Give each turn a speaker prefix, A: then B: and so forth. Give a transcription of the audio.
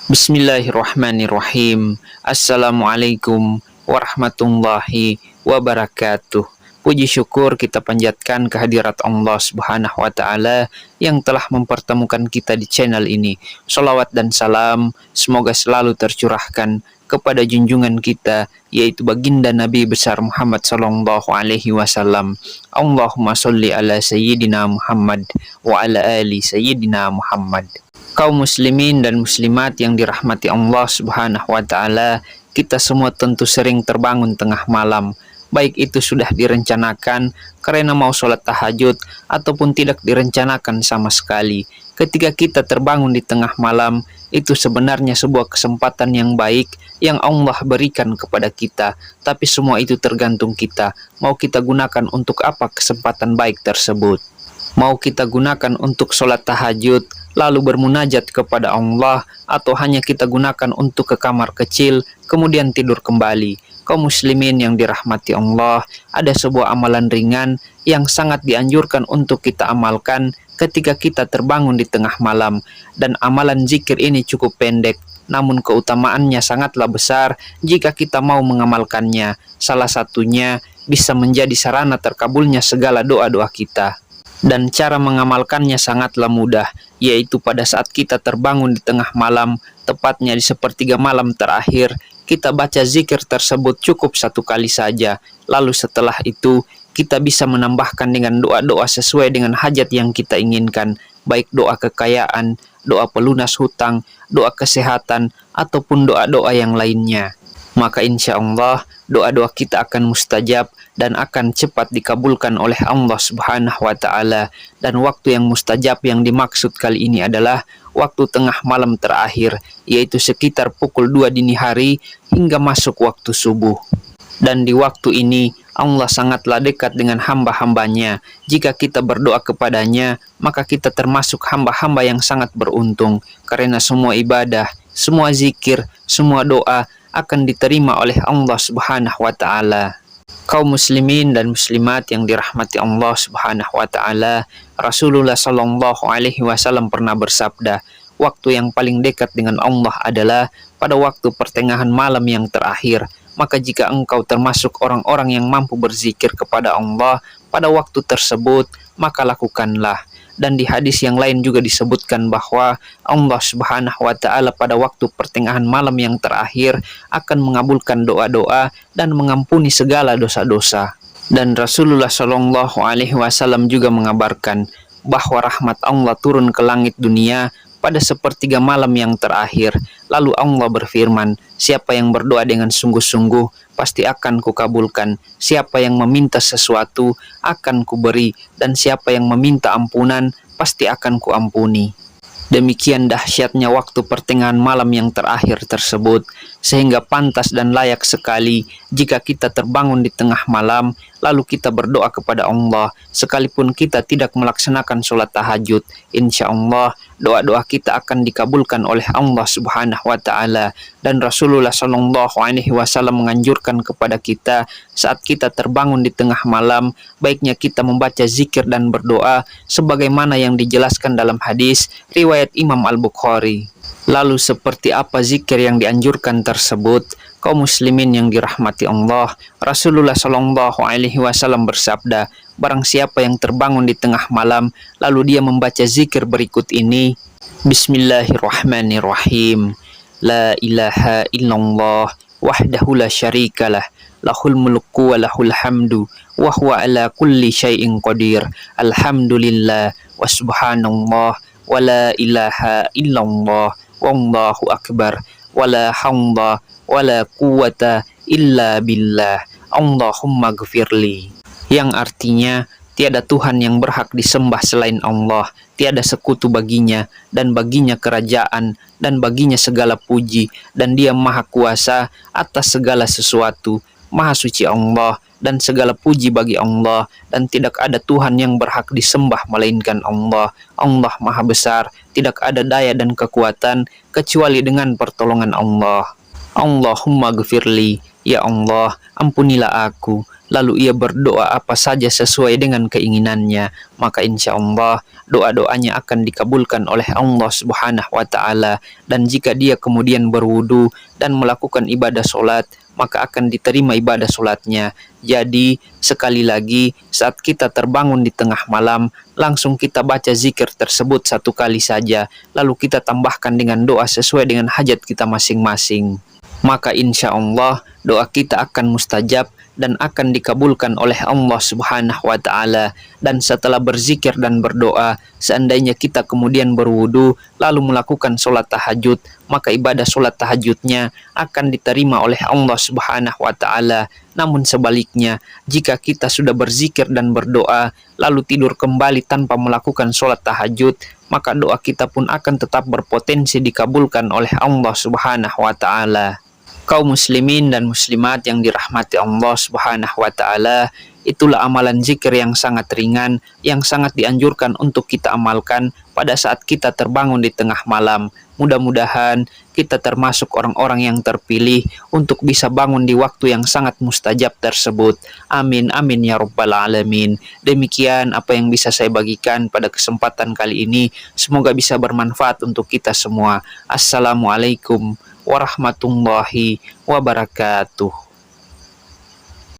A: Bismillahirrahmanirrahim. Assalamualaikum warahmatullahi wabarakatuh. Puji syukur kita panjatkan kehadirat Allah Subhanahu wa Ta'ala yang telah mempertemukan kita di channel ini. Shalawat dan salam semoga selalu tercurahkan kepada junjungan kita, yaitu baginda Nabi besar Muhammad sallallahu alaihi wasallam. Allahumma sholli ala sayyidina Muhammad wa ala ali sayyidina Muhammad. Kaum muslimin dan muslimat yang dirahmati Allah Subhanahu wa Ta'ala, kita semua tentu sering terbangun tengah malam, baik itu sudah direncanakan karena mau sholat tahajud ataupun tidak direncanakan sama sekali. Ketika kita terbangun di tengah malam, itu sebenarnya sebuah kesempatan yang baik yang Allah berikan kepada kita, tapi semua itu tergantung kita. Mau kita gunakan untuk apa kesempatan baik tersebut? Mau kita gunakan untuk sholat tahajud, lalu bermunajat kepada Allah, atau hanya kita gunakan untuk ke kamar kecil, kemudian tidur kembali. Kaum muslimin yang dirahmati Allah, ada sebuah amalan ringan yang sangat dianjurkan untuk kita amalkan ketika kita terbangun di tengah malam. Dan amalan zikir ini cukup pendek, namun keutamaannya sangatlah besar jika kita mau mengamalkannya. Salah satunya bisa menjadi sarana terkabulnya segala doa-doa kita. Dan cara mengamalkannya sangatlah mudah, yaitu pada saat kita terbangun di tengah malam, tepatnya di sepertiga malam terakhir, kita baca zikir tersebut cukup satu kali saja. Lalu setelah itu, kita bisa menambahkan dengan doa-doa sesuai dengan hajat yang kita inginkan, baik doa kekayaan, doa pelunas hutang, doa kesehatan, ataupun doa-doa yang lainnya. Maka insya Allah doa-doa kita akan mustajab dan akan cepat dikabulkan oleh Allah Subhanahu wa Ta'ala. Dan waktu yang mustajab yang dimaksud kali ini adalah waktu tengah malam terakhir, yaitu sekitar pukul 2 dini hari hingga masuk waktu subuh. Dan di waktu ini Allah sangatlah dekat dengan hamba-hambanya. Jika kita berdoa kepadanya, maka kita termasuk hamba-hamba yang sangat beruntung, karena semua ibadah, semua zikir, semua doa akan diterima oleh Allah Subhanahu wa Ta'ala. Kaum muslimin dan muslimat yang dirahmati Allah Subhanahu wa Ta'ala, Rasulullah sallallahu alaihi wasallam pernah bersabda, waktu yang paling dekat dengan Allah adalah pada waktu pertengahan malam yang terakhir. Maka jika engkau termasuk orang-orang yang mampu berzikir kepada Allah pada waktu tersebut, maka lakukanlah. Dan di hadis yang lain juga disebutkan bahwa Allah Subhanahu wa Ta'ala pada waktu pertengahan malam yang terakhir akan mengabulkan doa-doa dan mengampuni segala dosa-dosa. Dan Rasulullah Shallallahu alaihi wasallam juga mengabarkan bahwa rahmat Allah turun ke langit dunia pada sepertiga malam yang terakhir. Lalu Allah berfirman, siapa yang berdoa dengan sungguh-sungguh pasti akan kukabulkan. Siapa yang meminta sesuatu akan kuberi, dan siapa yang meminta ampunan pasti akan kuampuni. Demikian dahsyatnya waktu pertengahan malam yang terakhir tersebut, sehingga pantas dan layak sekali jika kita terbangun di tengah malam, lalu kita berdoa kepada Allah, sekalipun kita tidak melaksanakan sholat tahajud. Insya Allah, doa-doa kita akan dikabulkan oleh Allah Subhanahu wa Ta'ala. Dan Rasulullah Shallallahu alaihi wasallam menganjurkan kepada kita saat kita terbangun di tengah malam, baiknya kita membaca zikir dan berdoa sebagaimana yang dijelaskan dalam hadis riwayat Imam Al-Bukhari. Lalu seperti apa zikir yang dianjurkan tersebut? Kaum muslimin yang dirahmati Allah, Rasulullah Shallallahu alaihi wasallam bersabda, barang siapa yang terbangun di tengah malam lalu dia membaca zikir berikut ini, Bismillahirrahmanirrahim, la ilaha illallah wahdahu la syarikalah, lahul mulku wa lahul hamdu wa huwa ala kulli syai'in qadir, alhamdulillah wa subhanallah wa la ilaha illallah wallahu akbar wala haula wala quwata illa billah, Allahumma gfirli. Yang artinya, tiada Tuhan yang berhak disembah selain Allah, tiada sekutu baginya, dan baginya kerajaan, dan baginya segala puji, dan dia maha kuasa atas segala sesuatu. Maha suci Allah, dan segala puji bagi Allah, dan tidak ada Tuhan yang berhak disembah melainkan Allah. Allah maha besar, tidak ada daya dan kekuatan kecuali dengan pertolongan Allah. Allahumma gfirli, ya Allah, ampunilah aku. lalu ia berdoa apa saja sesuai dengan keinginannya, maka insya Allah doa-doanya akan dikabulkan oleh Allah Subhanahu wa Ta'ala. Dan jika dia kemudian berwudu dan melakukan ibadah sholat, maka akan diterima ibadah sholatnya. Jadi sekali lagi, saat kita terbangun di tengah malam, langsung kita baca zikir tersebut 1 kali saja, lalu kita tambahkan dengan doa sesuai dengan hajat kita masing-masing. Maka insya Allah doa kita akan mustajab dan akan dikabulkan oleh Allah Subhanahu wa Ta'ala. Dan setelah berzikir dan berdoa, seandainya kita kemudian berwudu lalu melakukan sholat tahajud, maka ibadah sholat tahajudnya akan diterima oleh Allah Subhanahu wa Ta'ala. Namun sebaliknya, jika kita sudah berzikir dan berdoa lalu tidur kembali tanpa melakukan sholat tahajud, maka doa kita pun akan tetap berpotensi dikabulkan oleh Allah Subhanahu wa Ta'ala. Kaum muslimin dan muslimat yang dirahmati Allah Subhanahu wa Ta'ala, itulah amalan zikir yang sangat ringan, yang sangat dianjurkan untuk kita amalkan pada saat kita terbangun di tengah malam. Mudah-mudahan kita termasuk orang-orang yang terpilih untuk bisa bangun di waktu yang sangat mustajab tersebut. Amin, amin ya rabbal alamin. Demikian apa yang bisa saya bagikan pada kesempatan kali ini. Semoga bisa bermanfaat untuk kita semua. Assalamualaikum warahmatullahi wabarakatuh.